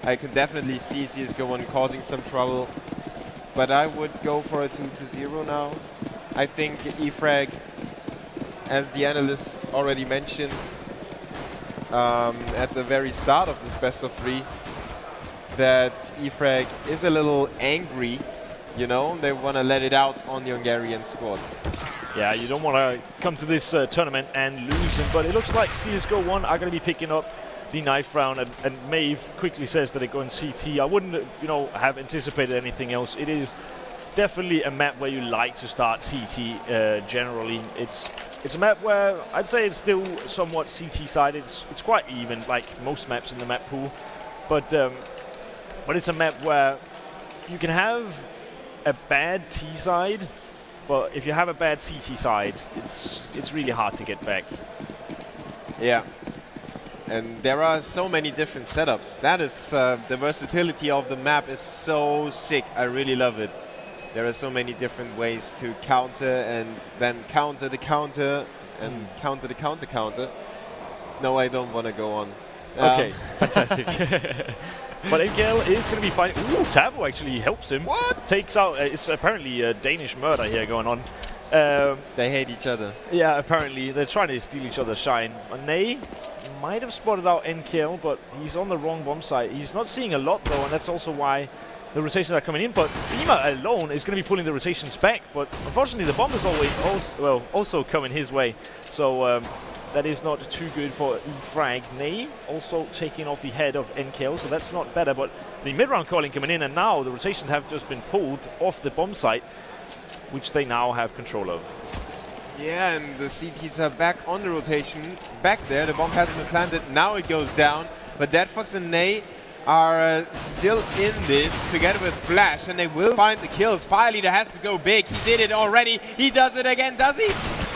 I could definitely see CSGO causing some trouble. But I would go for a 2-0 now. I think eFrag, as the analysts already mentioned at the very start of this best of 3, that eFrag is a little angry. You know, they want to let it out on the Hungarian squad. Yeah, you don't want to come to this tournament and lose them, but it looks like CSGO are going to be picking up the knife round, and Maeve quickly says that they go in CT. I wouldn't, you know, have anticipated anything else. It is definitely a map where you like to start CT generally. It's a map where I'd say it's still somewhat CT-sided. It's quite even, like most maps in the map pool, but it's a map where you can have a bad T side, but if you have a bad CT side, it's really hard to get back. Yeah. And there are so many different setups. That is, the versatility of the map is so sick. I really love it. There are so many different ways to counter and then counter the counter and counter the counter. No, I don't want to go on. Okay, fantastic. But NKL is going to be fine. Ooh, Tabo actually helps him. What? Takes out, it's apparently a Danish murder here going on. They hate each other. Yeah, apparently. They're trying to steal each other's shine. Ney might have spotted out NKL, but he's on the wrong bomb site. He's not seeing a lot, though, and that's also why the rotations are coming in. But Bima alone is going to be pulling the rotations back, but unfortunately the bomb is also coming his way. So that is not too good for Frag. Ney also taking off the head of NKL, so that's not better. But the mid-round calling coming in, and now the rotations have just been pulled off the bomb site, which they now have control of. Yeah, and the CTs are back on the rotation. Back there, the bomb hasn't been planted. Now it goes down, but Deadfox and Ney are still in this together with Flash, and they will find the kills. Fire Leader has to go big. He did it already. He does it again, does he?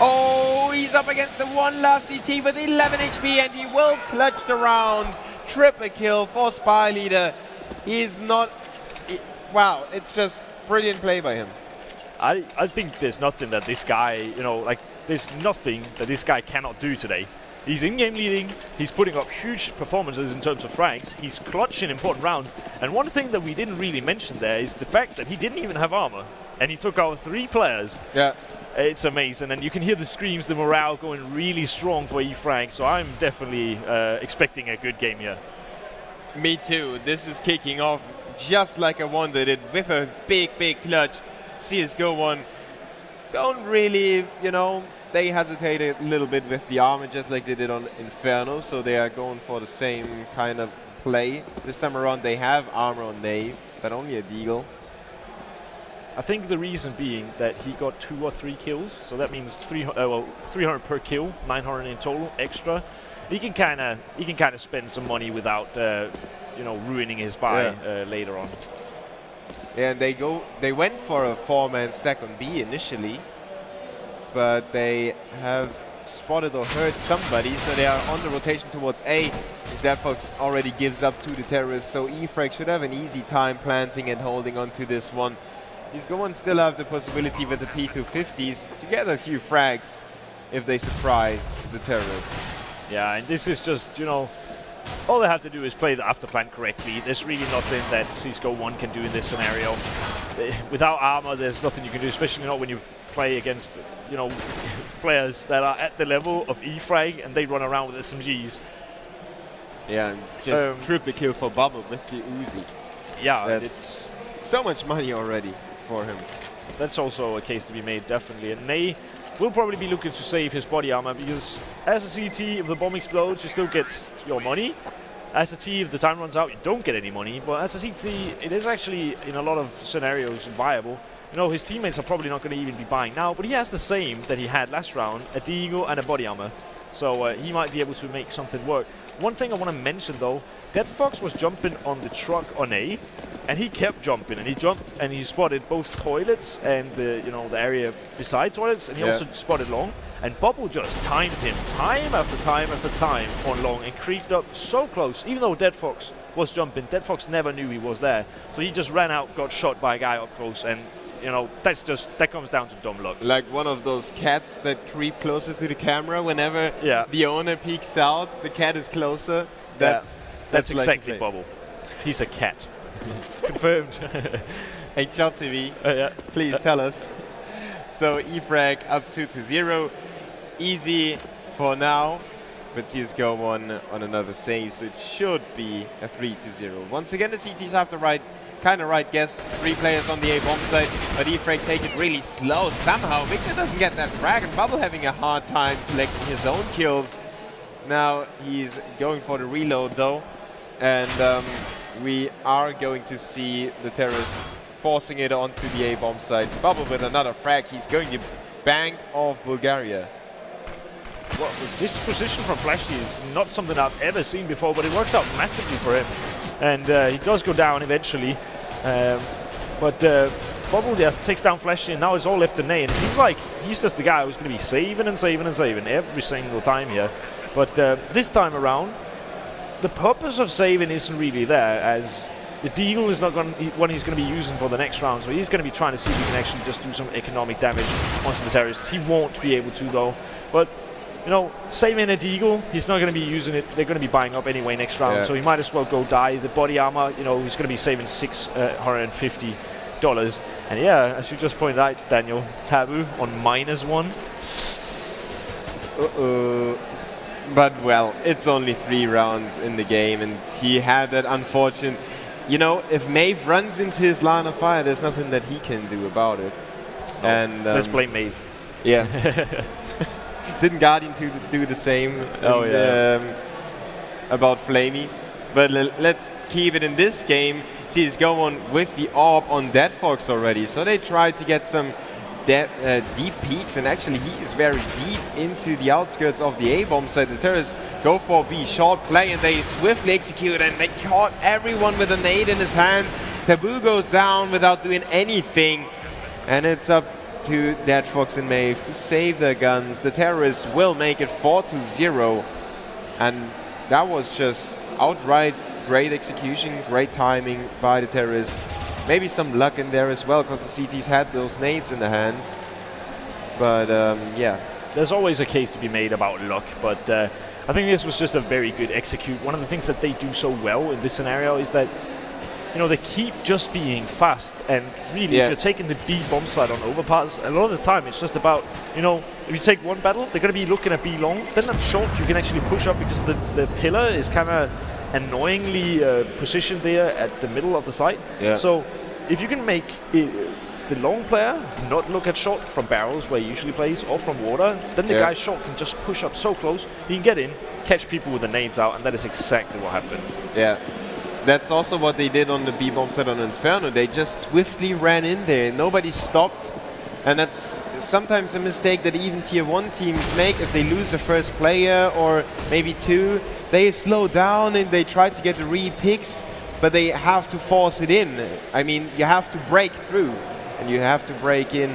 Oh, he's up against the one last CT with 11 HP, and he will clutch the round. Triple kill for Spy Leader. He's not... wow, it's just brilliant play by him. I think there's nothing that this guy, you know, like, there's nothing that this guy cannot do today. He's in-game leading, he's putting up huge performances in terms of frags, he's clutching important rounds, and one thing that we didn't really mention there is the fact that he didn't even have armor, and he took out 3 players. Yeah. It's amazing, and you can hear the screams, the morale going really strong for eFrag, so I'm definitely expecting a good game here. Me too. This is kicking off just like I wanted it, with a big clutch. CSGO don't really, you know, they hesitated a little bit with the armor, just like they did on Inferno, so they are going for the same kind of play. This time around they have armor on Nave, but only a deagle. I think the reason being that he got 2 or 3 kills, so that means 300 per kill, 900 in total extra. He can kind of spend some money without you know, ruining his buy later on. Yeah, and they went for a 4-man stack on B initially, but they have spotted or heard somebody, so they are on the rotation towards A. Deadfox already gives up to the terrorists, so eFrag should have an easy time planting and holding on to this one. CSGO still have the possibility with the P250s to get a few frags if they surprise the terrorists. Yeah, and this is just, you know, all they have to do is play the after plan correctly. There's really nothing that CSGO can do in this scenario. Without armor, there's nothing you can do, especially not when you play against, you know, players that are at the level of eFrag and they run around with SMGs. Yeah, and just triple kill for Bubble with the Uzi. Yeah, it's so much money already for him. That's also a case to be made, definitely. And Ney will probably be looking to save his body armor, because as a CT, if the bomb explodes, you still get your money. As a T, if the time runs out, you don't get any money. But as a CT, it is actually, in a lot of scenarios, viable. You know, his teammates are probably not going to even be buying now, but he has the same that he had last round, a deagle and a body armor. So he might be able to make something work. One thing I want to mention, though, Deadfox was jumping on the truck on A, and he kept jumping, and he jumped, and he spotted both toilets and the, you know, the area beside toilets, and he also spotted long. And Bubble just timed him time after time after time on long and creeped up so close. Even though Deadfox was jumping, Deadfox never knew he was there, so he just ran out, got shot by a guy up close, and you know, that comes down to dumb luck. Like one of those cats that creep closer to the camera whenever the owner peeks out, the cat is closer. That's exactly Bubble. He's a cat. Confirmed. HLTV, Yeah. please tell us. So eFrag up 2-0. Easy for now. But CSGO won on another save, so it should be a 3-0. Once again, the CTs have the right guess. 3 players on the A bomb side, but eFrag take it really slow somehow. Victor doesn't get that frag, and Bubble having a hard time collecting his own kills. Now he's going for the reload though, and we are going to see the terrorists forcing it onto the A bomb side. Bubble with another frag. He's going to bank off Bulgaria. Well, this position from Flashy is not something I've ever seen before, but it works out massively for him. And he does go down eventually. But Bubble takes down Flashy, and now it's all left to Nate. And it seems like he's just the guy who's going to be saving and saving and saving every single time here. But this time around, the purpose of saving isn't really there, as the Deagle is not one he's going to be using for the next round. So he's going to be trying to see if he can actually just do some economic damage onto the terrorists. He won't be able to though. But you know, saving a Deagle, he's not going to be using it. They're going to be buying up anyway next round, yeah. So he might as well go die. The body armor, you know, he's going to be saving $650. And yeah, as you just pointed out, Daniel, Taboo on -1. But well, it's only 3 rounds in the game, and he had that unfortunate. You know, if Maeve runs into his line of fire, there's nothing that he can do about it. No, and let's blame Maeve. Yeah. Didn't Guardian do the same about Flamey? But let's keep it in this game. CSGO on with the AWP on Dead Fox already. So they tried to get some deep peaks, and actually he is very deep into the outskirts of the A-bomb side. The terrorists go for B, short play, and they swiftly execute, and they caught everyone with a nade in his hands. Taboo goes down without doing anything, and it's up to Dead Fox and Maeve to save their guns. The terrorists will make it 4-0, and that was just outright great execution, great timing by the terrorists. Maybe some luck in there as well, because the CTs had those nades in the hands. But yeah. There's always a case to be made about luck, but I think this was just a very good execute. One of the things that they do so well in this scenario is that, you know, they keep just being fast, and really, if you're taking the B bomb side on overpass, a lot of the time it's just about, you know, if you take one battle, they're going to be looking at B long, then at short you can actually push up, because the pillar is kind of annoyingly positioned there at the middle of the site. Yeah. So if you can make the long player not look at short from barrels where he usually plays, or from water, then the guy short can just push up so close, he can get in, catch people with the nades out, and that is exactly what happened. Yeah. That's also what they did on the B-bomb set on Inferno. They just swiftly ran in there. Nobody stopped. And that's sometimes a mistake that even Tier 1 teams make. If they lose the first player or maybe 2, they slow down and they try to get the re-picks, but they have to force it in. I mean, you have to break through, and you have to break in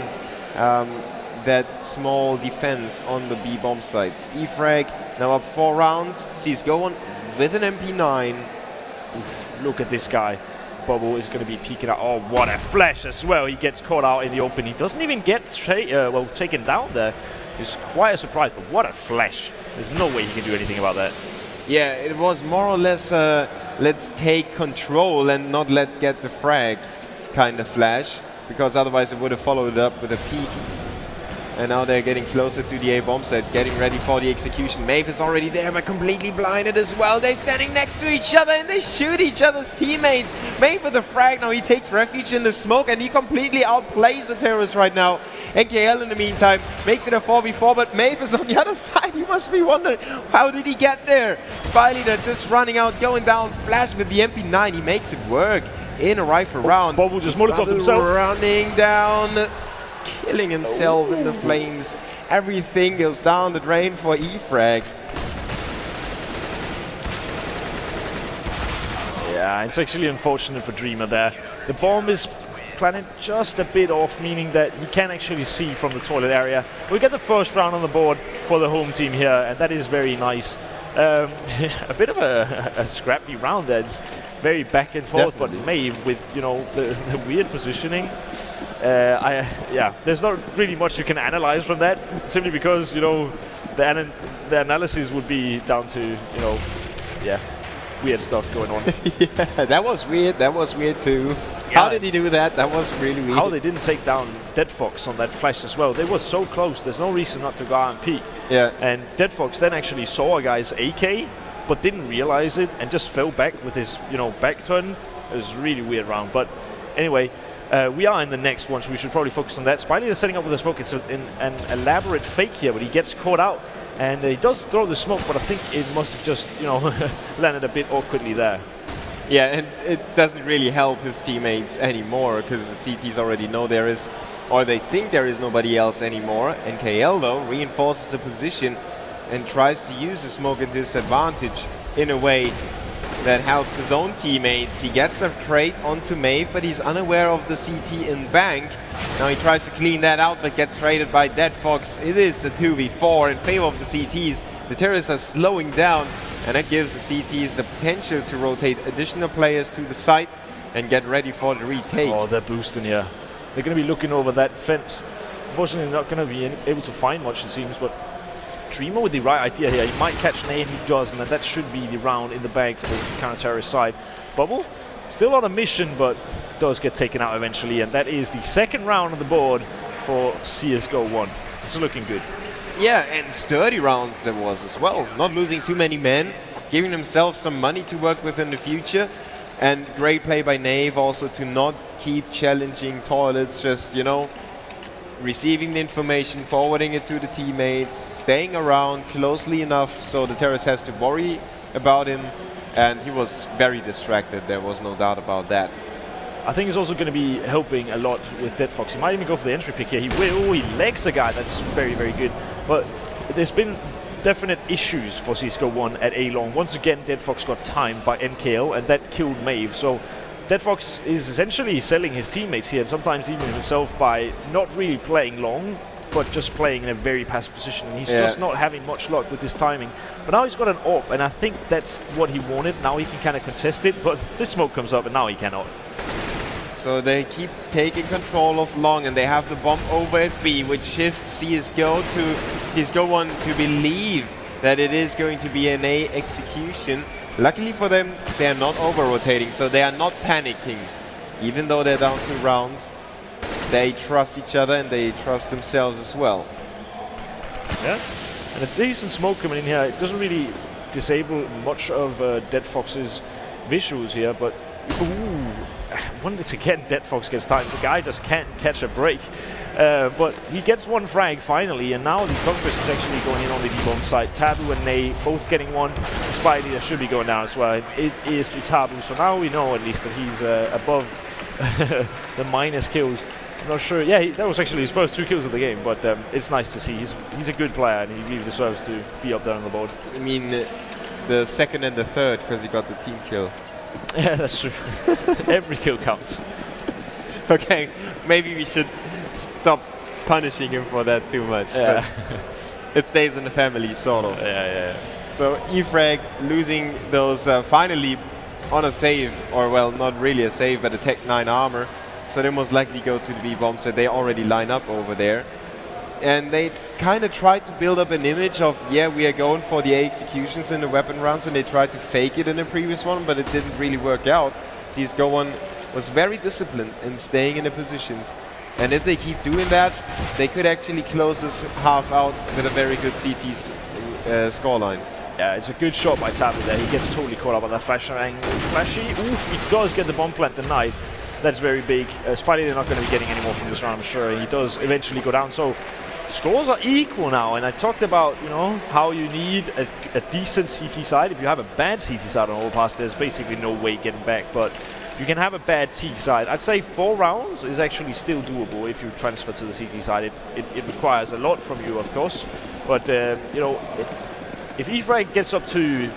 that small defense on the B-bomb sites. eFrag now up 4 rounds. CSGO on with an MP9. Oof, look at this guy. Bubble is going to be peeking out. Oh, what a flash as well. He gets caught out in the open. He doesn't even get taken down there. It's quite a surprise, but what a flash. There's no way he can do anything about that. Yeah, it was more or less let's take control and not get the frag kind of flash, because otherwise it would have followed it up with a peek. And now they're getting closer to the A-bomb set, getting ready for the execution. Maeve is already there, but completely blinded as well. They're standing next to each other and they shoot each other's teammates. Maeve with the frag, now he takes refuge in the smoke, and he completely outplays the terrorists right now. NKL in the meantime makes it a 4v4, but Maeve is on the other side. He must be wondering, how did he get there? Spy Leader just running out, going down, flash with the MP9. He makes it work in a rifle round. Bubble just molotov himself. Running down, killing himself in the flames. Everything goes down the drain for eFrag. Yeah, it's actually unfortunate for Dreamer there. The bomb is planted just a bit off, meaning that he can actually see from the toilet area. We get the first round on the board for the home team here, and that is very nice. A bit of a scrappy round there. It's very back and forth, definitely. But Maeve with, you know, the weird positioning. Yeah, there's not really much you can analyze from that, simply because, you know, the analysis would be down to, you know, yeah, weird stuff going on. Yeah, that was weird. That was weird too. Yeah. How did he do that? That was really weird. How they didn't take down Dead Fox on that flash as well. They were so close. There's no reason not to go out and peek. Yeah. And Dead Fox then actually saw a guy's AK, but didn't realize it and just fell back with his, back turn. It was a really weird round. But anyway, we are in the next one, so we should probably focus on that. Spiley is setting up with a smoke. It's an elaborate fake here, but he gets caught out. And he does throw the smoke, but I think it must have just, landed a bit awkwardly there. Yeah, and it doesn't really help his teammates anymore because the CTs already know there is, or they think there is nobody else anymore. And KL though reinforces the position and tries to use the smoke into his advantage in a way that helps his own teammates. He gets a trade onto Maeve, but he's unaware of the CT in bank. Now he tries to clean that out, but gets traded by Dead Fox. It is a 2v4 in favor of the CTs. The terrorists are slowing down, and that gives the CTs the potential to rotate additional players to the site and get ready for the retake. Oh, they're boosting here. They're going to be looking over that fence. Unfortunately, not going to be able to find much, it seems, but Dreamer with the right idea here. He might catch an A, and he does, and that should be the round in the bag for the counter-terrorist side. Bubble, still on a mission, but does get taken out eventually, and that is the second round on the board for CSGO 1. It's looking good. Yeah, and sturdy rounds there was as well. Not losing too many men, giving themselves some money to work with in the future. And great play by Nave also to not keep challenging toilets, just, receiving the information, forwarding it to the teammates, staying around closely enough so the terrorist has to worry about him. And he was very distracted, there was no doubt about that. I think he's also going to be helping a lot with Dead Fox. He might even go for the entry pick here. He will. He legs a guy. That's very, very good. But there's been definite issues for CSGO 1 at A-Long. Once again, Dead Fox got timed by NKL, and that killed Maeve. So Dead Fox is essentially selling his teammates here, and sometimes even himself, by not really playing long, but just playing in a very passive position. And he's just not having much luck with his timing. But now he's got an AWP, and I think that's what he wanted. Now he can kind of contest it, but this smoke comes up, and now he cannot. So they keep taking control of long, and they have the bomb over at B, which shifts CSGO 1 to believe that it is going to be an A execution. Luckily for them, they are not over-rotating, so they are not panicking. Even though they're down 2 rounds, they trust each other and they trust themselves as well. Yeah, and a decent smoke coming in here. It doesn't really disable much of Dead Fox's visuals here, but ooh, once again Dead Fox gets timed. The guy just can't catch a break. But he gets one frag finally, and now the Conquest is actually going in on the bomb side. Taboo and Ney both getting one. Spidey that should be going down as well. It is to Taboo, so now we know at least that he's above the minus kills. I'm not sure. Yeah, that was actually his first 2 kills of the game, but it's nice to see. He's a good player, and he really deserves to be up there on the board. I mean, the second and the third, because he got the team kill. Yeah, that's true. Every kill counts. Okay, maybe we should stop punishing him for that too much. Yeah. But it stays in the family, sort of. Yeah. So Frag losing those finally on a save, or well, not really a save, but a Tech 9 armor. So they most likely go to the B bomb set. They already line up over there. And they kind of tried to build up an image of, yeah, we are going for the A executions in the weapon rounds, and they tried to fake it in the previous one, but it didn't really work out. CSGO 1 was very disciplined in staying in the positions. And if they keep doing that, they could actually close this half out with a very good CT's scoreline. Yeah, it's a good shot by Taboo there. He gets totally caught up on that flash angle. Flashy, oof, he does get the bomb plant denied. That's very big. Spidey, they're not going to be getting any more from this round, I'm sure. He does eventually go down. So scores are equal now, and I talked about, how you need a decent CT side. If you have a bad CT side on overpass, there's basically no way getting back, but you can have a bad T side. I'd say 4 rounds is actually still doable if you transfer to the CT side. It requires a lot from you, of course, but if E-Frag gets up to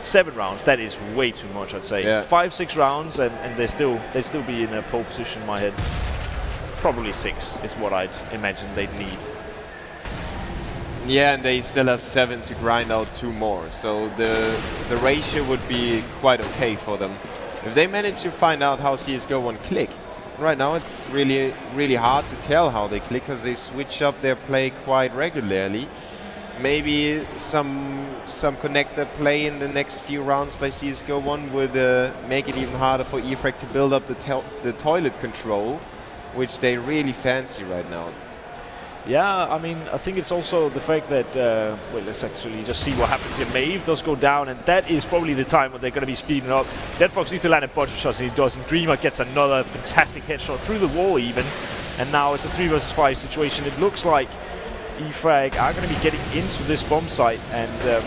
7 rounds, that is way too much, I'd say. Yeah. 5-6 rounds, and they'd still be in a pole position in my head. Probably 6 is what I'd imagine they'd need. Yeah, and they still have 7 to grind out 2 more, so the ratio would be quite okay for them. If they manage to find out how CSGO 1 click, right now it's really hard to tell how they click, because they switch up their play quite regularly. maybe some connector play in the next few rounds by CSGO 1 would make it even harder for Frag to build up the toilet control, which they really fancy right now. Yeah, I mean, I think it's also the fact that, well, let's actually just see what happens here. Maeve does go down, and that is probably the time when they're going to be speeding up. deadfox needs to land a bunch of shots, and he does, and Dreamer gets another fantastic headshot through the wall even, and now it's a 3 versus 5 situation. It looks like Frag are going to be getting into this bomb site, and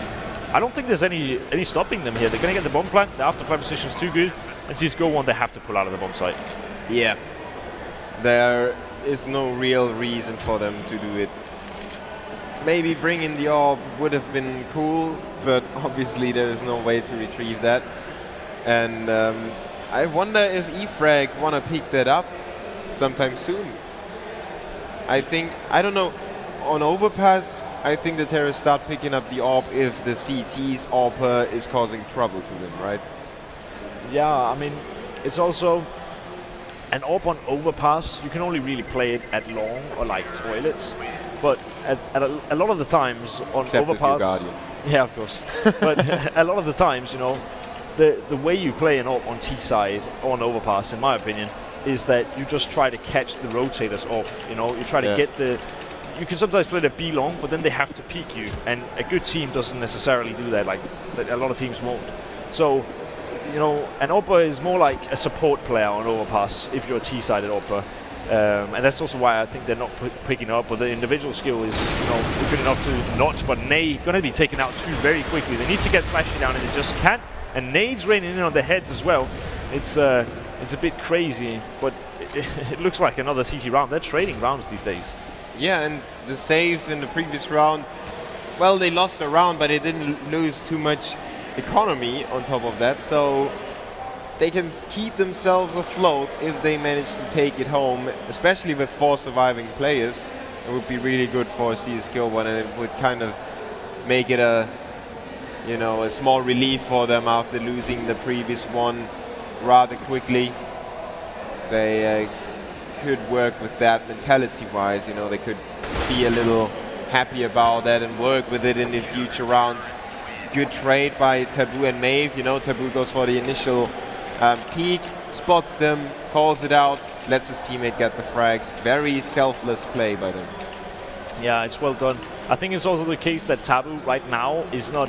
I don't think there's any stopping them here. They're going to get the bomb plant, the after plant position is too good, and CSGO 1, they have to pull out of the bomb site. Yeah. There is no real reason for them to do it. Maybe bringing the orb would have been cool, but obviously there is no way to retrieve that. And I wonder if Frag want to pick that up sometime soon. I don't know, on overpass, I think the terrorists start picking up the orb if the CT's AWP is causing trouble to them, right? Yeah, I mean, it's also an AWP on overpass. You can only really play it at long or like toilets, but at a lot of the times on Except overpass, Guardian. yeah, of course. But a lot of the times, you know, the way you play an AWP on T side or on overpass, in my opinion, is that you just try to catch the rotators off. You know, you try to get the. You can sometimes play the B long, but then they have to peek you, and a good team doesn't necessarily do that. Like a lot of teams won't. So, you know, an Oppa is more like a support player on overpass if you're a T-sided Oppa. And that's also why I think they're not picking up, but the individual skill is, you know, good enough to notch, but Nay going to be taken out too very quickly. They need to get flashy down, and they just can't. And Nade's raining in on their heads as well. It's a bit crazy, but it looks like another CT round. They're trading rounds these days. Yeah, and the save in the previous round, well, they lost a round, but they didn't lose too much economy on top of that, so they can keep themselves afloat if they manage to take it home, especially with 4 surviving players. It would be really good for CSGO 1, and it would kind of make it a small relief for them after losing the previous one rather quickly. They could work with that mentality-wise. You know, they could be a little happy about that and work with it in the future rounds. Good trade by Taboo and Maeve. You know, Taboo goes for the initial peek, spots them, calls it out, lets his teammate get the frags. Very selfless play by them. Yeah, it's well done. I think it's also the case that Taboo right now is not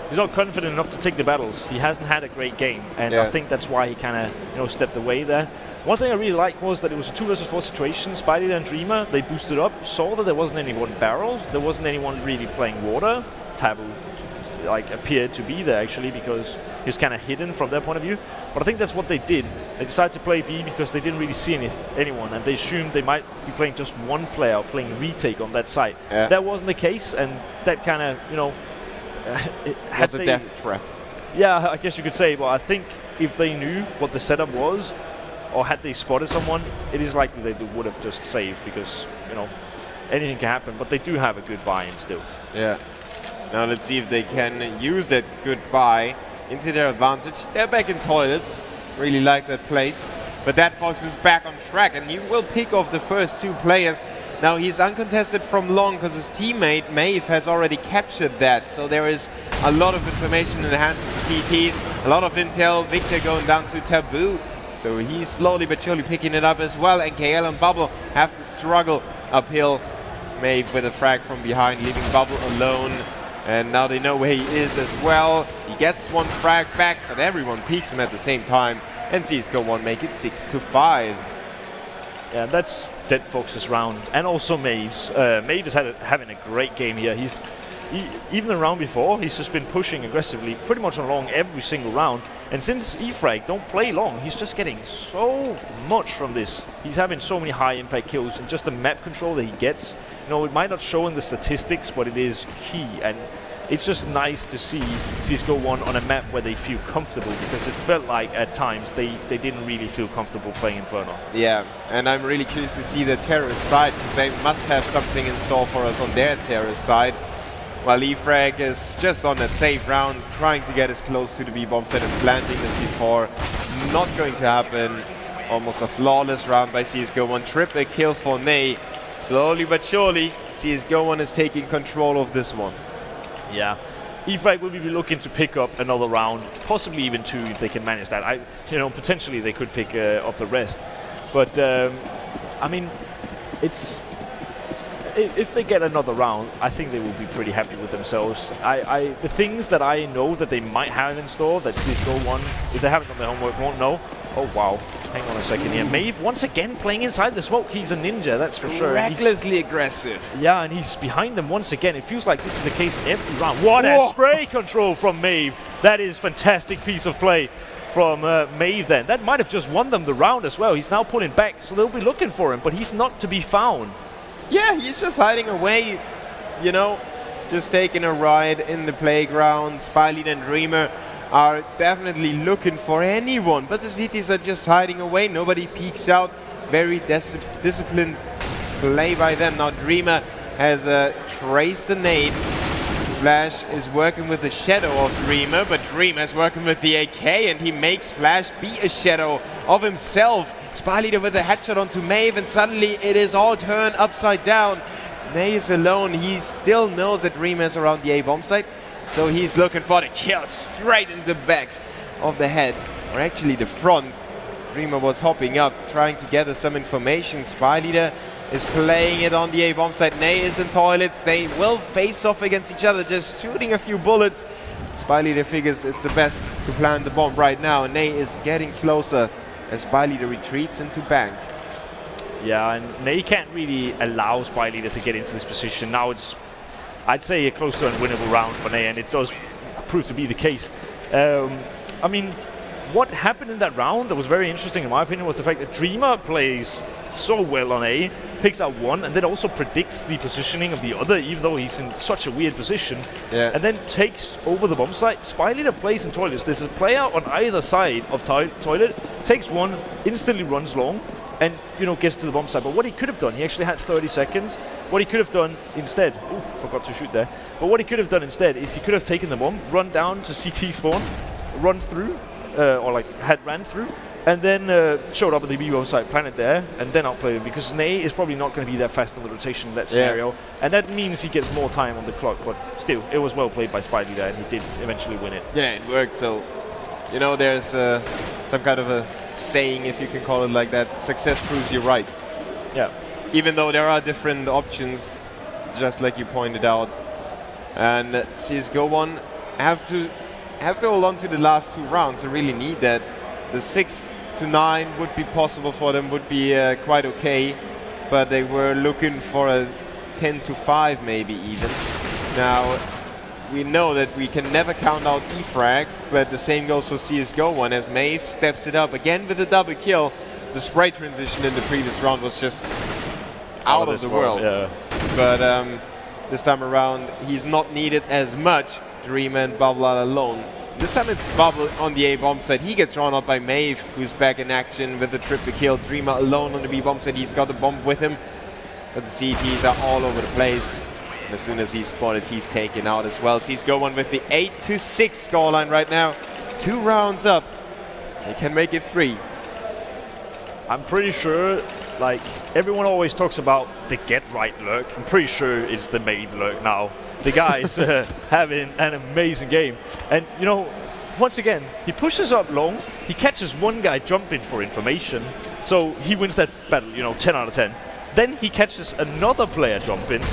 he's not confident enough to take the battles. He hasn't had a great game, and I think that's why he kind of stepped away there. One thing I really liked was that it was a 2 versus 4 situation. Spidey and Dreamer, they boosted up, saw that there wasn't anyone barrels, there wasn't anyone really playing water. Taboo appeared to be there actually because he's kind of hidden from their point of view. But I think that's what they did. They decided to play B because they didn't really see anyone, and they assumed they might be playing just one player or playing retake on that side. Yeah. That wasn't the case, and that kind of, had a death trap. Yeah, I guess you could say. But I think if they knew what the setup was, or had they spotted someone, it is likely they would have just saved because, anything can happen. But they do have a good buy-in still. Yeah. Now let's see if they can use that good buy into their advantage. They're back in toilets. Really like that place. But deadfox is back on track, and he will pick off the first 2 players. Now he's uncontested from long because his teammate Maeve has already captured that. So there is a lot of information in the hands of the CTs. A lot of intel. Victor going down to Taboo. So he's slowly but surely picking it up as well. And KL and Bubble have to struggle uphill. Maeve with a frag from behind, leaving Bubble alone. And now they know where he is as well. He gets 1 frag back, but everyone peeks him at the same time. And CSGO 1 make it 6-5. Yeah, that's deadfox's round, and also Maeve's. Maeve is having a great game here. Even the round before, he's just been pushing aggressively, pretty much along every single round. And since Frag don't play long, he's just getting so much from this. He's having so many high impact kills, and just the map control that he gets. It might not show in the statistics, but it is key. And it's just nice to see CSGO 1 on a map where they feel comfortable, because it felt like at times they didn't really feel comfortable playing Inferno. Yeah, and I'm really curious to see the terrorist side, because they must have something in store for us on their terrorist side. While Frag is just on that safe round, trying to get as close to the B-bomb set and planting the C4. Not going to happen. Almost a flawless round by CSGO 1. Triple kill for Nay. Slowly but surely, CSGO one is taking control of this one. Yeah. Frag will be looking to pick up another round, possibly even 2 if they can manage that. Potentially they could pick up the rest. But, I mean, if they get another round, I think they will be pretty happy with themselves. The things that I know that they might have in store that CSGO one, if they haven't done their homework, won't know. Oh wow, hang on a second here. Maeve once again playing inside the smoke. He's a ninja, that's for sure. Recklessly aggressive. Yeah, and he's behind them once again. It feels like this is the case every round. What a spray control from Maeve. That is fantastic piece of play from Maeve then. That might have just won them the round as well. He's now pulling back, so they'll be looking for him, but he's not to be found. Yeah, he's just hiding away, you know, just taking a ride in the playground. Spylead and Dreamer are definitely looking for anyone, but the CTs are just hiding away. Nobody peeks out. Very disciplined play by them. Now Dreamer has traced the nade. Flash is working with the shadow of Dreamer, but Dreamer is working with the AK, and he makes Flash be a shadow of himself. Spyleader with a headshot onto Maeve, and suddenly it is all turned upside down. Nay is alone. He still knows that Dreamer is around the A bomb site, so he's looking for the kill straight in the back of the head, or actually the front. Dreamer was hopping up, trying to gather some information. Spyleader is playing it on the A bomb site. Nay is in toilets. They will face off against each other, just shooting a few bullets. Spyleader figures it's the best to plant the bomb right now. Nay is getting closer as Spyleader retreats into bank. Yeah, and Nay can't really allow Spyleader to get into this position. Now it's, I'd say, a close to unwinnable round for Nay, and it does prove to be the case. I mean, what happened in that round that was very interesting in my opinion was the fact that Dreamer plays so well on A, picks out one, and then also predicts the positioning of the other, even though he's in such a weird position, and then takes over the bomb site. Spyleader plays in toilets. There's a player on either side of toilet, takes one, instantly runs long, and gets to the bomb site. But what he could have done, he actually had 30 seconds. What he could have done instead, forgot to shoot there, but what he could have done instead is he could have taken the bomb, run down to CT spawn, run through, or like had ran through, and then showed up at the B bomb site, planted there, and then outplayed him, because Nay is probably not going to be that fast on the rotation in that scenario, and that means he gets more time on the clock. But still, it was well played by Spyleader, and he did eventually win it. Yeah, it worked. So there's some kind of a saying, if you can call it like that, success proves you right. Yeah. Even though there are different options, just like you pointed out. And CSGO one have to hold on to the last 2 rounds. They really need that. The 6 to 9 would be possible for them, would be quite okay. But they were looking for a 10 to 5 maybe even. Now, we know that we can never count out Frag, but the same goes for CSGO one, as Maeve steps it up again with a double kill. The spray transition in the previous round was just out of the world. Yeah. But this time around, he's not needed as much. Dreamer and Bubble are alone. This time it's Bubble on the A bomb site. He gets run out by Maeve, who's back in action with a triple kill. Dreamer alone on the B bomb site. He's got a bomb with him, but the CTs are all over the place. And as soon as he's spotted, he's taken out as well. CSGO one with the 8 to 6 scoreline right now. 2 rounds up. They can make it 3. I'm pretty sure, like, everyone always talks about the get right lurk. I'm pretty sure it's the Maeve lurk now. The guy's having an amazing game. And, once again, he pushes up long, he catches one guy jumping for information, so he wins that battle, 10 out of 10. Then he catches another player jumping,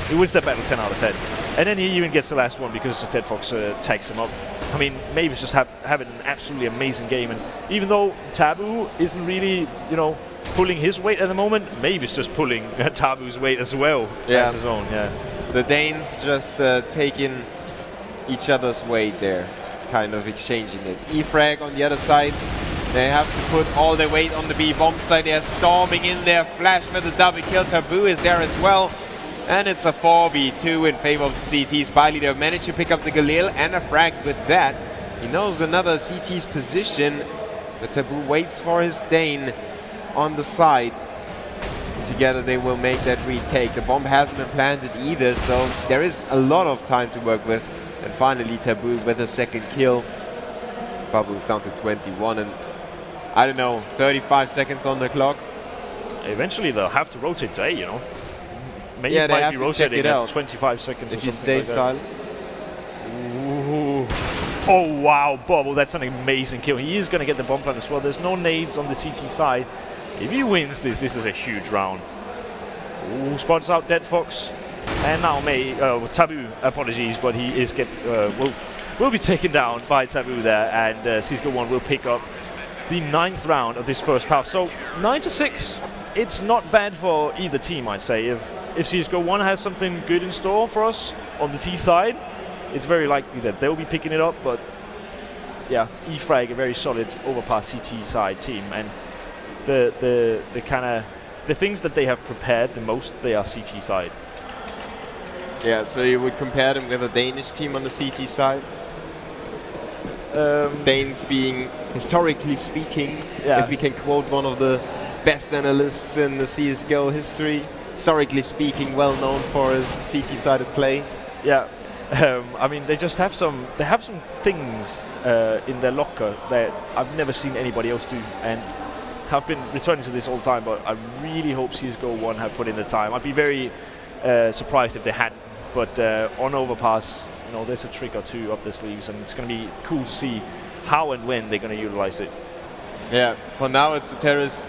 he wins that battle 10 out of 10. And then he even gets the last one because Dead Fox tags him up. I mean, Maeve is just having an absolutely amazing game, and even though Taboo isn't really, pulling his weight at the moment, Maeve is just pulling Taboo's weight as well as his own. Yeah. The Danes just taking each other's weight there, kind of exchanging it. Frag on the other side, they have to put all their weight on the B bomb side. They're storming in there. Flash with a double kill. Taboo is there as well. And it's a 4v2 in favor of the CT. Spyleader managed to pick up the Galil and a frag with that. He knows another CT's position, but Taboo waits for his Dane on the side. Together they will make that retake. The bomb hasn't been planted either, so there is a lot of time to work with. And finally Taboo with a second kill. Bubble is down to 21, and I don't know, 35 seconds on the clock. Eventually they'll have to rotate to A, Maybe might be rotating at 25 seconds if or you something stay like that. silent. Ooh. Oh wow, Bubble, that's an amazing kill. He is going to get the bomb plant as well. There's no nades on the CT side. If he wins this is a huge round. Ooh, spots out Dead Fox. And now Taboo, apologies, but he is will be taken down by Taboo there, and CSGO 1 will pick up the 9th round of this first half. So 9-6, it's not bad for either team, I'd say. If CSGO 1 has something good in store for us on the T side, it's very likely that they'll be picking it up. But yeah, Frag, a very solid overpass CT side team, and the kind of the things that they have prepared the most, they are CT side. Yeah, so you would compare them with a Danish team on the CT side? Danes being, historically speaking, if we can quote one of the best analysts in the CSGO history, historically speaking, well known for his CT sided play. Yeah, I mean, they just have some things in their locker that I've never seen anybody else do, and have been returning to this all the time, but I really hope CSGO 1 have put in the time. I'd be very surprised if they hadn't, but on overpass, you know, there's a trick or two up their sleeves, and it's going to be cool to see how and when they're going to utilize it. Yeah, for now it's a terrorist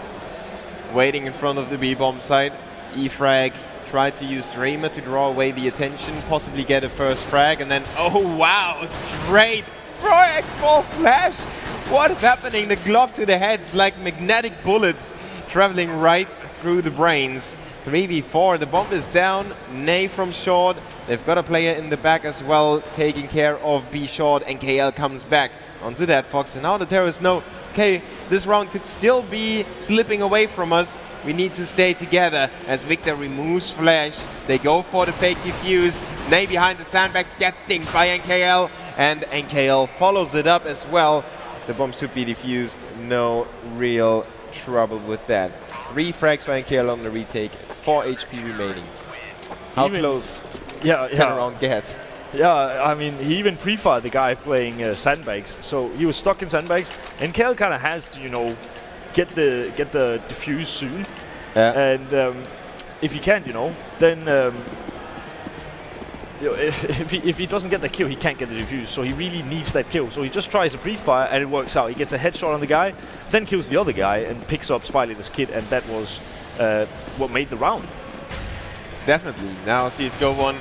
waiting in front of the B-bomb site. Frag tried to use Dreamer to draw away the attention, possibly get a first frag, and then, oh wow, straight Frag for flash! What is happening? The Glock to the heads like magnetic bullets traveling right through the brains. 3v4, the bomb is down, Nay from short. They've got a player in the back as well, taking care of B short, and KL comes back onto that Fox. And now the terrorists know, okay, this round could still be slipping away from us. We need to stay together. As Victor removes flash, they go for the fake defuse. Nay behind the sandbags gets dinged by NKL, and NKL follows it up as well. The bomb should be defused, no real trouble with that. 3 frags for NKL on the retake, 4 HP remaining. How close can a round get? Yeah, I mean, he even pre-fired the guy playing sandbags, so he was stuck in sandbags. And KL kind of has to, you know, get the defuse soon. Yeah. And if he can't, you know, then you know, if he doesn't get the kill, he can't get the defuse. So he really needs that kill. So he just tries a pre-fire and it works out. He gets a headshot on the guy, then kills the other guy and picks up Spyleader's kit, and that was what made the round. Definitely. Now CSGO 1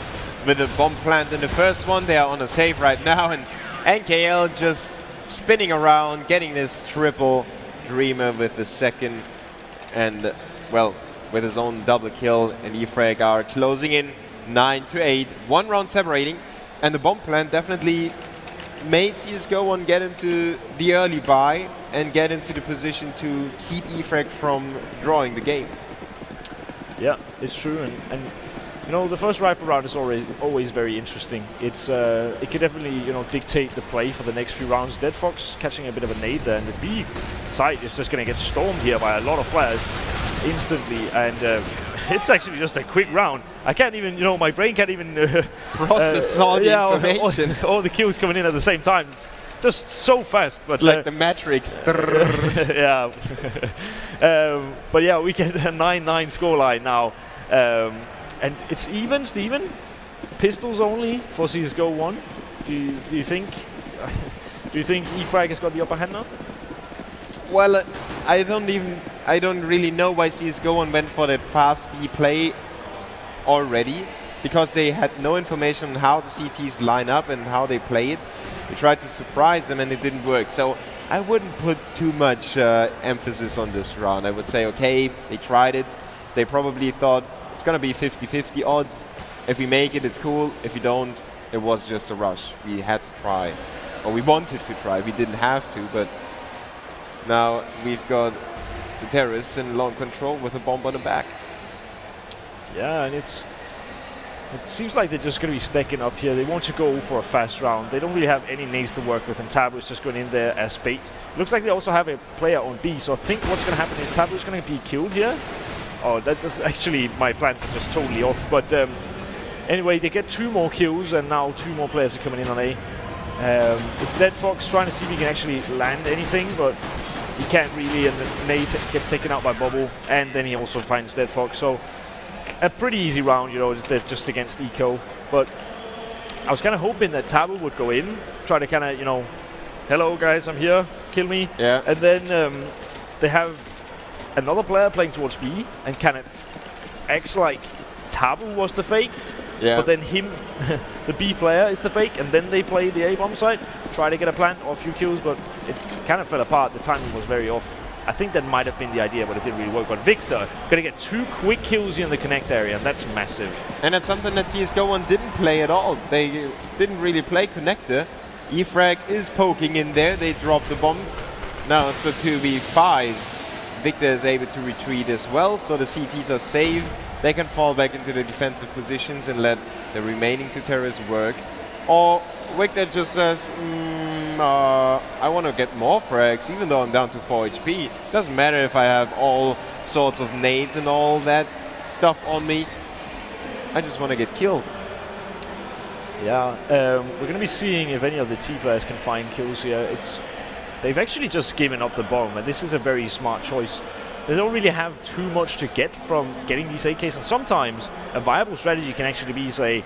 with a bomb plant in the first one. They are on a save right now, and NKL just spinning around, getting this triple. Dreamer with the second, and well, with his own double kill, and Frag are closing in 9-8, 1 round separating, and the bomb plant definitely made CSGO 1 get into the early buy and get into the position to keep Frag from drawing the game. Yeah, it's true, and you know, the first rifle round is always very interesting. It's it could definitely, you know, dictate the play for the next few rounds. Dead Fox catching a bit of a nade there, and the B site is just going to get stormed here by a lot of players instantly, and it's actually just a quick round. I can't even, you know, my brain can't even process all the information. All the kills coming in at the same time. It's just so fast. But it's like the Matrix. Yeah. But yeah, we get a 9-9 scoreline now. And it's even, Steven. Pistols only for CSGO 1. Do you think Frag has got the upper hand now? Well, I don't really know why CSGO 1 went for that fast B play already, because they had no information on how the CTs line up and how they play it. We tried to surprise them and it didn't work. So I wouldn't put too much emphasis on this round. I would say, okay, they tried it. They probably thought it's going to be 50-50 odds. If we make it, it's cool. If we don't, it was just a rush. We had to try. Or we wanted to try. We didn't have to, but now we've got the terrorists in long control with a bomb on the back. Yeah, and it seems like they're just going to be stacking up here. They want to go for a fast round. They don't really have any nades to work with, and Tabu is just going in there as bait. Looks like they also have a player on B, so I think what's going to happen is Tabu is going to be killed here. Oh, that's just actually, my plans are just totally off. But anyway, they get 2 more kills, and now 2 more players are coming in on A. It's Dead Fox trying to see if he can actually land anything, but he can't really, and Nate gets taken out by Bubble, and then he also finds Dead Fox. So a pretty easy round, you know, just against Eco. But I was kind of hoping that Taboo would go in, try to kind of, you know, hello guys, I'm here, kill me. Yeah. And then they have another player playing towards B and kind of acts like Taboo was the fake. Yeah. But then him, the B player, is the fake, and then they play the A bomb site, try to get a plant or a few kills, but it kind of fell apart. The timing was very off. I think that might have been the idea, but it didn't really work. But Victor gonna get 2 quick kills in the connect area, and that's massive. And that's something that CSGO one didn't play at all. They didn't really play connector. Frag is poking in there. They drop the bomb. Now it's a 2v5. Victor is able to retreat as well, so the CTs are safe. They can fall back into the defensive positions and let the remaining 2 terrorists work. Or Victor just says, I want to get more frags, even though I'm down to 4 HP. Doesn't matter if I have all sorts of nades and all that stuff on me. I just want to get kills. Yeah, we're going to be seeing if any of the T players can find kills here. They've actually just given up the bomb, and this is a very smart choice. They don't really have too much to get from getting these AKs, and sometimes a viable strategy can actually be, say,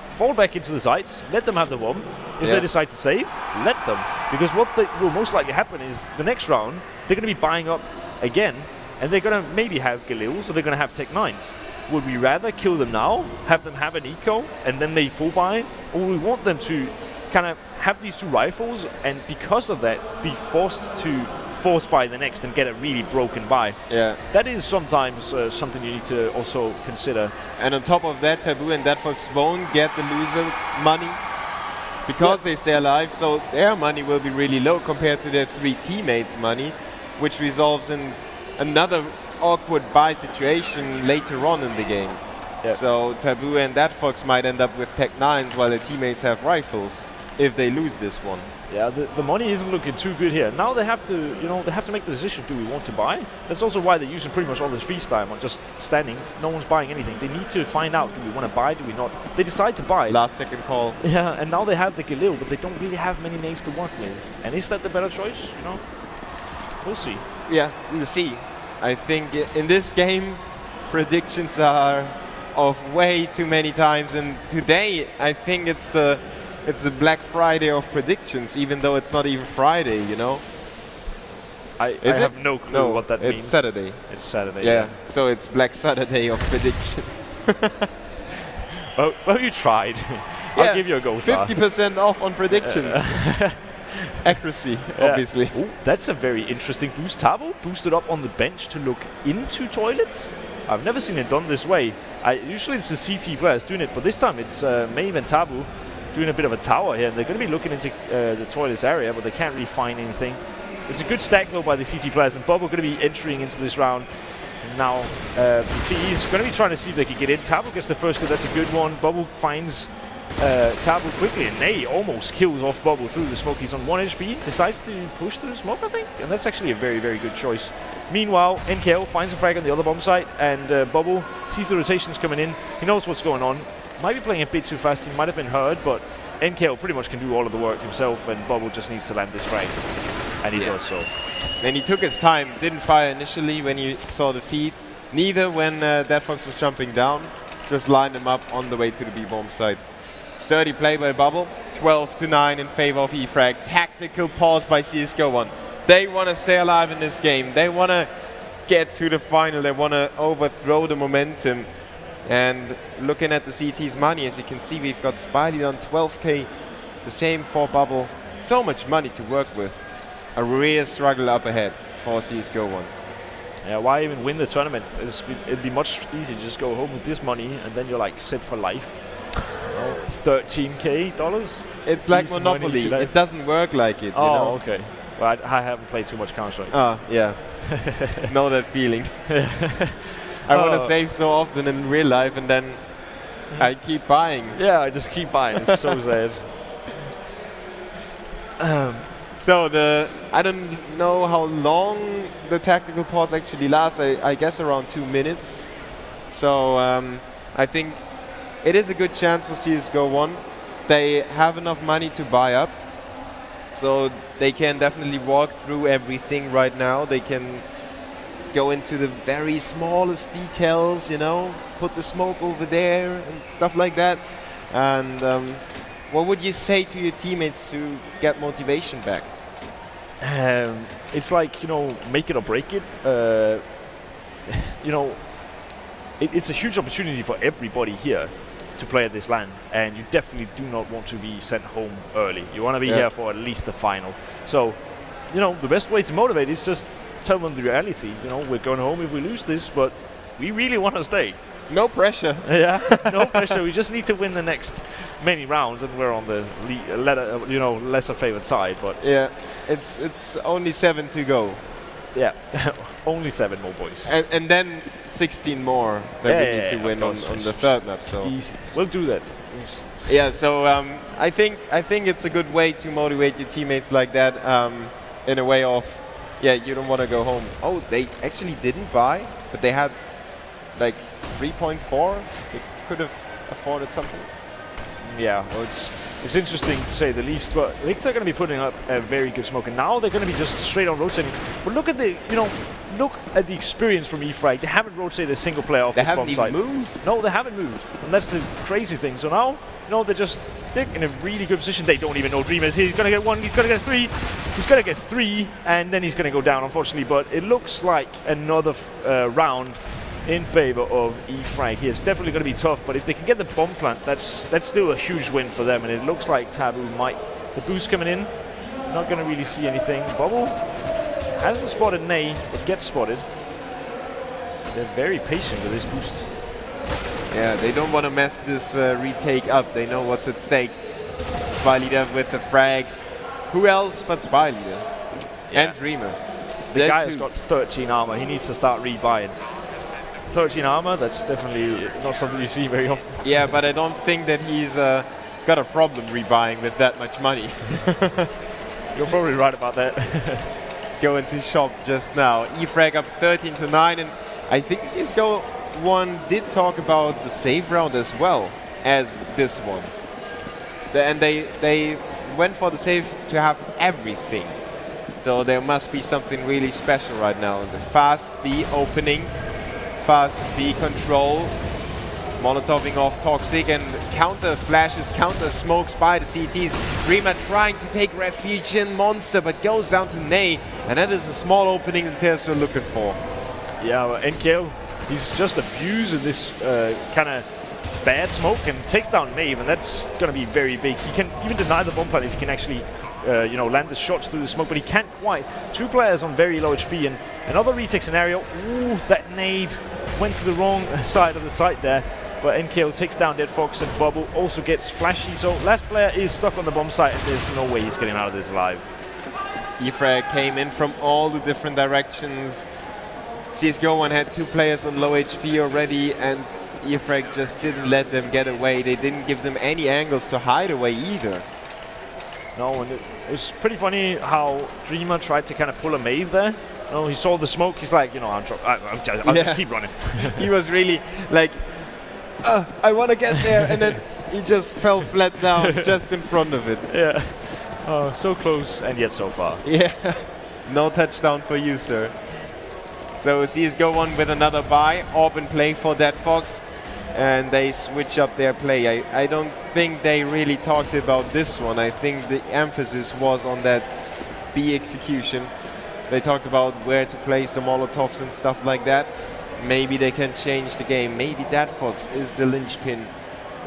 fall back into the sites, let them have the bomb. If they decide to save, let them. Because what will most likely happen is the next round, they're going to be buying up again, and they're going to maybe have Galils, or they're going to have Tech 9s. Would we rather kill them now, have them have an eco, and then they full buy, or we want them to kind of have these 2 rifles, and because of that, be forced buy the next and get a really broken buy. Yeah. That is sometimes something you need to also consider. And on top of that, Taboo and Deadfox won't get the loser money because they stay alive, so their money will be really low compared to their 3 teammates' money, which resolves in another awkward buy situation later on in the game. Yep. So Taboo and Deadfox might end up with Tech 9s while their teammates have rifles if they lose this one. Yeah, the money isn't looking too good here. Now they have to, you know, they have to make the decision, do we want to buy? That's also why they're using pretty much all this freeze time on just standing. No one's buying anything. They need to find out, do we want to buy, do we not? They decide to buy. Last second call. Yeah, and now they have the Galil, but they don't really have many nades to work with. And is that the better choice? You know, we'll see. Yeah, we'll see. I think in this game, predictions are off way too many times, and today I think it's the Black Friday of predictions, even though it's not even Friday, you know? I have no clue what that means. It's Saturday. It's Saturday, yeah. So it's Black Saturday of predictions. well, you tried. I'll give you a go star. 50% off on predictions. Accuracy, obviously. Ooh, that's a very interesting boost. Tabo boosted up on the bench to look into toilets. I've never seen it done this way. Usually it's the CT players doing it, but this time it's Maeve and Tabu doing a bit of a tower here, and they're going to be looking into the toilets area, but they can't really find anything. It's a good stack though by the CT players, and Bob are going to be entering into this round. Now TE's going to be trying to see if they can get in. Tabu gets the first kill, that's a good one. Bubble finds Tabu quickly, and Nay almost kills off Bubble through the smoke. He's on 1 HP, decides to push through the smoke, I think, and that's actually a very, very good choice. Meanwhile, NKL finds a frag on the other bomb site, and Bubble sees the rotations coming in. He knows what's going on. Might be playing a bit too fast, he might have been heard, but NKL pretty much can do all of the work himself, and Bubble just needs to land this frag, and he does so. And he took his time, didn't fire initially when he saw the feed, neither when Deadfox was jumping down, just lined him up on the way to the B-bomb site. Sturdy play by Bubble, 12-9 in favor of eFrag. Tactical pause by CSGO one. They want to stay alive in this game. They want to get to the final. They want to overthrow the momentum. And looking at the CT's money, as you can see, we've got Spidey on 12k. The same for Bubble. So much money to work with. A real struggle up ahead for CSGO one. Yeah, why even win the tournament? It'd be much easier to just go home with this money, and then you're like set for life. $13k dollars. It's like Monopoly. It doesn't work like it. You know? Okay. Well, I haven't played too much Counter-Strike. Oh, yeah. Know that feeling. I want to save so often in real life, and then I keep buying. Yeah, I just keep buying. It's so sad. So I don't know how long the tactical pause actually lasts. I guess around 2 minutes. So I think it is a good chance for CSGO 1. They have enough money to buy up, so they can definitely walk through everything right now. They can go into the very smallest details, you know, put the smoke over there and stuff like that. And what would you say to your teammates to get motivation back? It's like, you know, make it or break it. You know, it's a huge opportunity for everybody here to play at this LAN, and you definitely do not want to be sent home early. You want to be here for at least the final. So, you know, the best way to motivate is just tell them the reality. You know, we're going home if we lose this, but we really want to stay. No pressure. Yeah, no pressure. We just need to win the next many rounds, and we're on the lesser favored side. But yeah, it's only 7 to go. Yeah, only 7 more, boys. And then 16 more that we need to win on the third map. So easy. We'll do that. Yeah. So I think it's a good way to motivate your teammates like that. In a way of, yeah, you don't want to go home. Oh, they actually didn't buy, but they had like 3.4. They could have afforded something. Yeah, well, it's interesting to say the least. But I think they're going to be putting up a very good smoke, and now they're going to be just straight on rotating. But look at the, look at the experience from eFrag. They haven't rotated a single player off this bomb site. They haven't even moved. No, they haven't moved, and that's the crazy thing. So now, they're in a really good position. They don't even know Dreamer is here. He's going to get 1. He's going to get 3. He's going to get 3, and then he's going to go down, unfortunately. But it looks like another round in favor of eFrag here. It's definitely going to be tough, but if they can get the bomb plant, that's still a huge win for them. And it looks like Taboo might. The boost coming in, not going to really see anything. Bubble hasn't spotted Nay, but gets spotted. They're very patient with this boost. Yeah, they don't want to mess this retake up. They know what's at stake. Spy Leader with the frags. Who else but Spy Leader? Yeah. And Dreamer. The guy has got 13 armor. He needs to start rebuying. 13 armor, that's definitely not something you see very often. Yeah, but I don't think that he's got a problem rebuying with that much money. You're probably right about that. Go into shop just now. eFrag up 13 to 9, and I think CSGO 1 did talk about the save round as well as this one. And they went for the save to have everything. So there must be something really special right now. The fast B opening. Fast B control, Molotoving off Toxic, and counter flashes, counter smokes by the CTs. Dreamer trying to take refuge in Monster, but goes down to Nay, and that is a small opening that Tears were looking for. Yeah, well, NKL, he's just abusing this kind of bad smoke and takes down Maeve, and that's going to be very big. He can even deny the bomb plant if he can actually land the shots through the smoke, but he can't quite. 2 players on very low HP, and another retake scenario. Ooh, that nade went to the wrong side of the site there, but NKO takes down Dead Fox, and Bubble also gets flashy. So last player is stuck on the bomb site, and there's no way he's getting out of this alive. eFrag came in from all the different directions. CSGO 1 had 2 players on low HP already, and eFrag just didn't let them get away. They didn't give them any angles to hide away either. No, and it was pretty funny how Dreamer tried to kind of pull a Maeve there. Oh, he saw the smoke. He's like, I'll just keep running. He was really like, I want to get there, and then he just fell flat down just in front of it. Yeah. Oh, so close and yet so far. Yeah. No touchdown for you, sir. So CSGO 1 with another buy. Open play for Dead Fox. And they switch up their play. I don't think they really talked about this one. I think the emphasis was on that B execution. They talked about where to place the Molotovs and stuff like that. Maybe they can change the game. Maybe Dead Fox is the linchpin.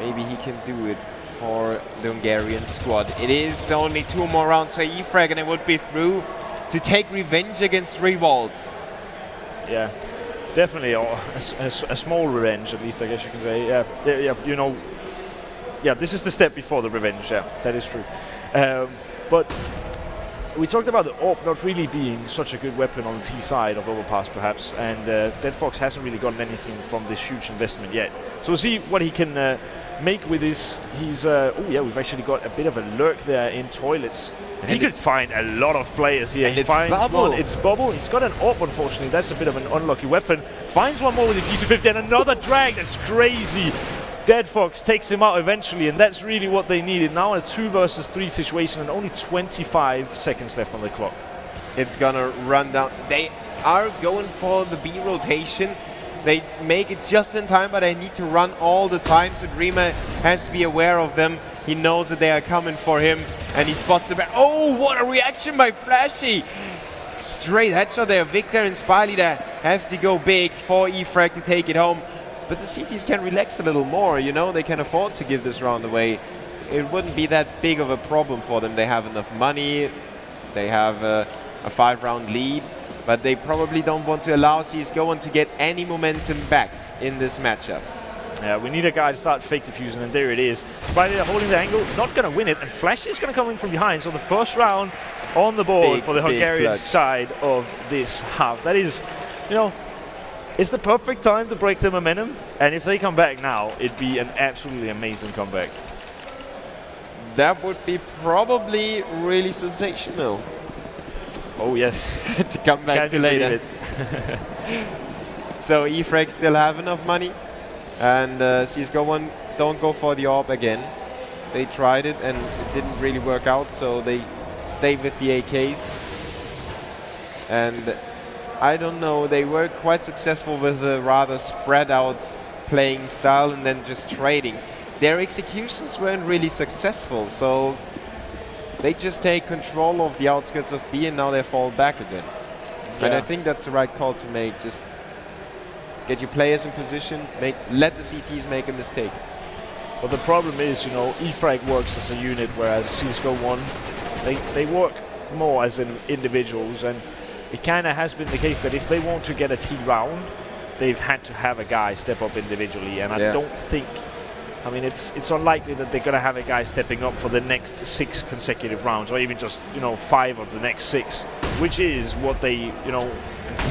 Maybe he can do it for the Hungarian squad. It is only 2 more rounds for eFrag, and it would be through to take revenge against Revolt. Yeah. Definitely, a small revenge, at least, I guess you can say. Yeah, this is the step before the revenge. Yeah, that is true. But we talked about the AWP not really being such a good weapon on the T side of Overpass, perhaps, and Dead Fox hasn't really gotten anything from this huge investment yet. So we'll see what he can make with this. He's oh yeah, we've actually got a bit of a lurk there in toilets. And he could find a lot of players here. He finds one. It's Bubble. He's got an AWP, unfortunately. That's a bit of an unlucky weapon. Finds one more with the G250 and another drag. That's crazy. Dead Fox takes him out eventually, and that's really what they needed. Now a 2 versus 3 situation and only 25 seconds left on the clock. It's gonna run down. are going for the B rotation. They make it just in time, but they need to run all the time, so Dreamer has to be aware of them. He knows that they are coming for him, and he spots the back. Oh, what a reaction by Flashy! Straight headshot there. Victor and Spyleader have to go big for eFrag to take it home. But the CTs can relax a little more, you know, they can afford to give this round away. It wouldn't be that big of a problem for them. They have enough money, they have a 5-round lead, but they probably don't want to allow CSGO to get any momentum back in this matchup. Yeah, we need a guy to start fake diffusing, and there it is. Spyleader holding the angle, not going to win it, and Flash is going to come in from behind. So the first round on the board for the Hungarian side of this half. That is, you know, it's the perfect time to break the momentum, and if they come back now, it'd be an absolutely amazing comeback. That would be probably really sensational. Oh yes. To come back to later. So eFrag still have enough money, and CSGO don't go for the AWP again. They tried it and it didn't really work out, so they stayed with the AKs. And I don't know, they were quite successful with a rather spread out playing style and then just trading. Their executions weren't really successful, so they just take control of the outskirts of B and now they fall back again. Yeah. And I think that's the right call to make. Just get your players in position, let the CTs make a mistake. But the problem is, you know, eFrag works as a unit, whereas CSGO 1, they work more as individuals, and it kind of has been the case that if they want to get a T round, they've had to have a guy step up individually, and I don't think, I mean, it's unlikely that they're going to have a guy stepping up for the next 6 consecutive rounds, or even just, you know, 5 of the next 6, which is what they, you know,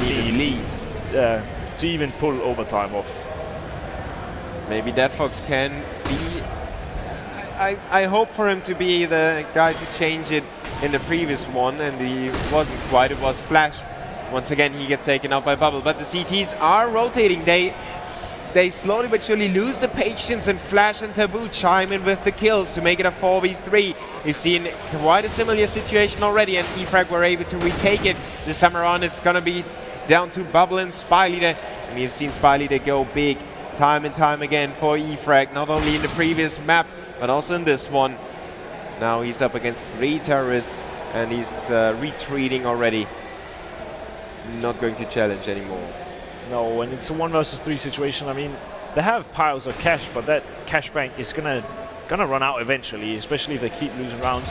need least to even pull overtime off. Maybe deadfox can be. I hope for him to be the guy to change it in the previous one, and he wasn't quite. It was Flash. Once again, he gets taken out by Bubble, but the CTs are rotating. They slowly but surely lose the patience, and Flash and Taboo chime in with the kills to make it a 4v3. We've seen quite a similar situation already, and eFrag were able to retake it. This time around, it's going to be down to Bubble and Spyleader, and you've seen Spyleader go big time and time again for eFrag, not only in the previous map, but also in this one. Now he's up against 3 terrorists, and he's retreating already. Not going to challenge anymore. No, and it's a 1 versus 3 situation. I mean, they have piles of cash, but that cash bank is gonna run out eventually, especially if they keep losing rounds.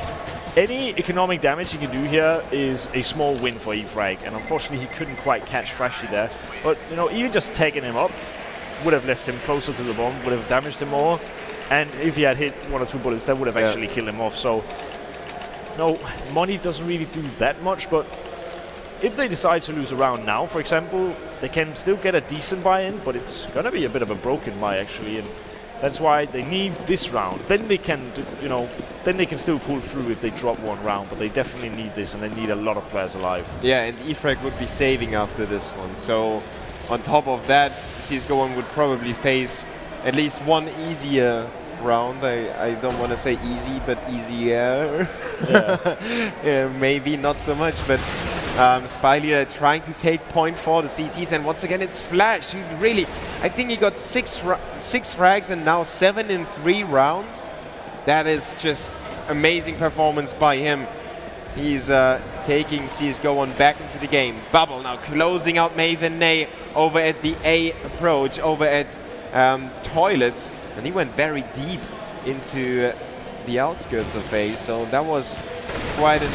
Any economic damage he can do here is a small win for eFrag, and unfortunately he couldn't quite catch Frashy there. But, you know, even just taking him up would have left him closer to the bomb, would have damaged him more, and if he had hit 1 or 2 bullets, that would have actually killed him off. So, no, money doesn't really do that much, but if they decide to lose a round now, for example, they can still get a decent buy-in, but it's going to be a bit of a broken buy, actually, and that's why they need this round. Then they can, you know, then they can still pull through if they drop 1 round, but they definitely need this, and they need a lot of players alive. Yeah, and eFrag would be saving after this one, so on top of that, CSGO would probably face at least 1 easier round. I don't want to say easy, but easier. Yeah. Maybe not so much, but Spyleader trying to take point for the CTs, and once again it's Flash who really, I think he got 6 frags and now 7 in 3 rounds. That is just amazing performance by him. He's taking CSGO back into the game. Bubble now closing out Maven Nay over at the A approach, over at Toilets, and he went very deep into the outskirts of A, so that was quite a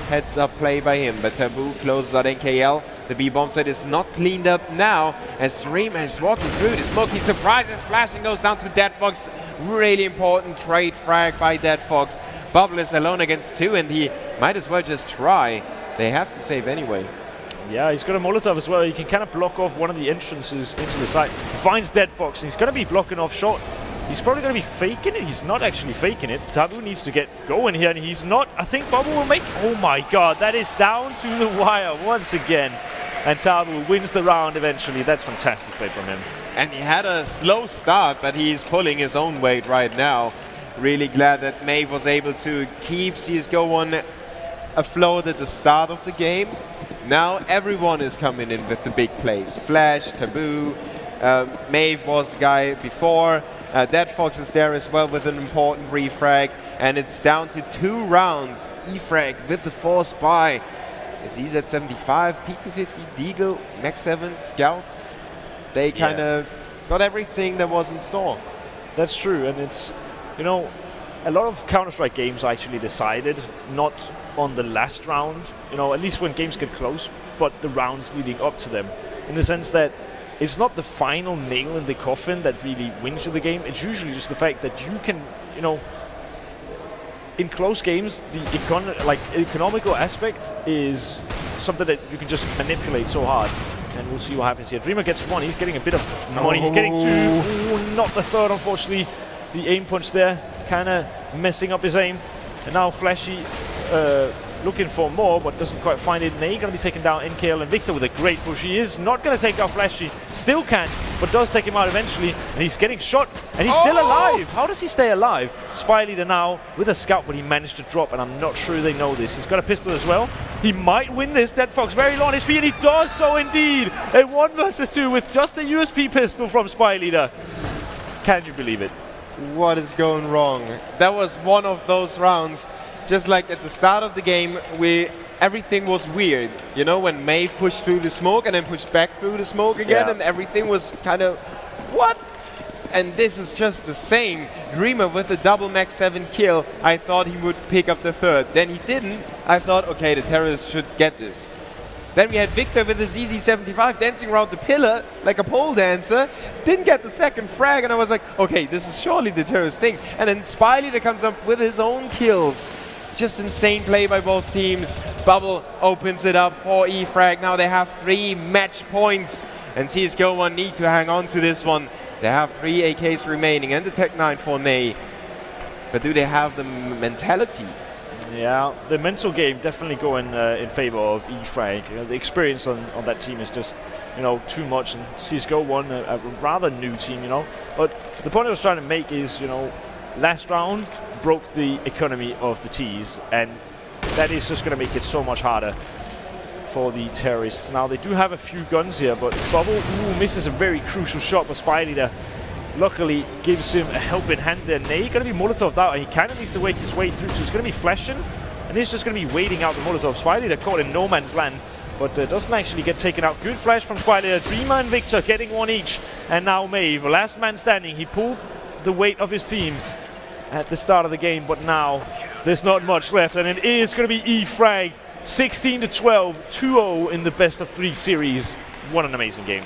heads-up play by him. But Taboo closes out NKL. The B bomb site is not cleaned up now, as Dream is walking through the smoke. He surprises Flash and goes down to deadfox. Really important trade frag by deadfox. Bubble is alone against 2, and he might as well just try. They have to save anyway. Yeah, he's got a Molotov as well. He can kind of block off one of the entrances into the site. Finds deadfox, and he's going to be blocking off shot. He's probably going to be faking it. He's not actually faking it. Taboo needs to get going here, and he's not. I think Bubble will make... Oh my god, that is down to the wire once again. And Taboo wins the round eventually. That's fantastic play from him. And he had a slow start, but he's pulling his own weight right now. Really glad that Maeve was able to keep CSGO afloat at the start of the game. Now everyone is coming in with the big plays. Flash, Taboo, Maeve was the guy before. Dead Fox is there as well with an important refrag. And it's down to 2 rounds. E-Frag with the force buy. As he's at 75, P250, Deagle, Max 7, Scout. They kind of got everything that was in store. That's true, and it's, you know, a lot of Counter-Strike games are actually decided not on the last round, you know, at least when games get close, but the rounds leading up to them. In the sense that it's not the final nail in the coffin that really wins you the game. It's usually just the fact that you can, you know, in close games, the economical aspect is something that you can just manipulate so hard. And we'll see what happens here. Dreamer gets 1. He's getting a bit of money. He's getting 2. Ooh, not the third, unfortunately. The aim punch there, kind of messing up his aim. And now Flashy looking for more, but doesn't quite find it. Ney going to be taken down. NKL and Victor with a great push. He is not going to take out Flashy. Still can, but does take him out eventually. And he's getting shot. And he's still alive. How does he stay alive? Spy Leader now with a scout, but he managed to drop. And I'm not sure they know this. He's got a pistol as well. He might win this. Dead Fox very low on HP, and he does so indeed. A 1 versus 2 with just a USP pistol from Spy Leader. Can you believe it? What is going wrong? That was one of those rounds. Just like at the start of the game, everything was weird. You know, when Maeve pushed through the smoke and then pushed back through the smoke again, and everything was kind of, what? And this is just the same. Dreamer with the double max 7 kill. I thought he would pick up the third. Then he didn't. I thought, okay, the terrorists should get this. Then we had Victor with his ZZ75 dancing around the pillar like a pole dancer. Didn't get the second frag, and I was like, okay, this is surely the terrorist thing. And then Spy Leader comes up with his own kills. Just insane play by both teams. Bubble opens it up for E-Frag. Now they have 3 match points. And CSGO one need to hang on to this one. They have 3 AKs remaining and the Tech 9 for Ney. But do they have the mentality? Yeah, the mental game definitely going in favor of E-Frag. You know, the experience on that team is just, you know, too much. And CSGO won a rather new team, you know. But the point I was trying to make is, you know, last round broke the economy of the T's, and that is just going to make it so much harder for the terrorists. Now they do have a few guns here, but Bubble misses a very crucial shot, but Spy Leader luckily gives him a helping hand there. Ney going to be Molotov out, and he kind of needs to wake his way through, so he's going to be flashing, and he's just going to be waiting out the Molotov. Spy Leader caught in no man's land, but doesn't actually get taken out. Good flash from Spy Leader. Dreamer and Victor getting 1 each, and now Maeve, last man standing. He pulled the weight of his team at the start of the game, but now there's not much left, and it is going to be E-Frag 16-12, 2-0 in the best of 3 series. What an amazing game.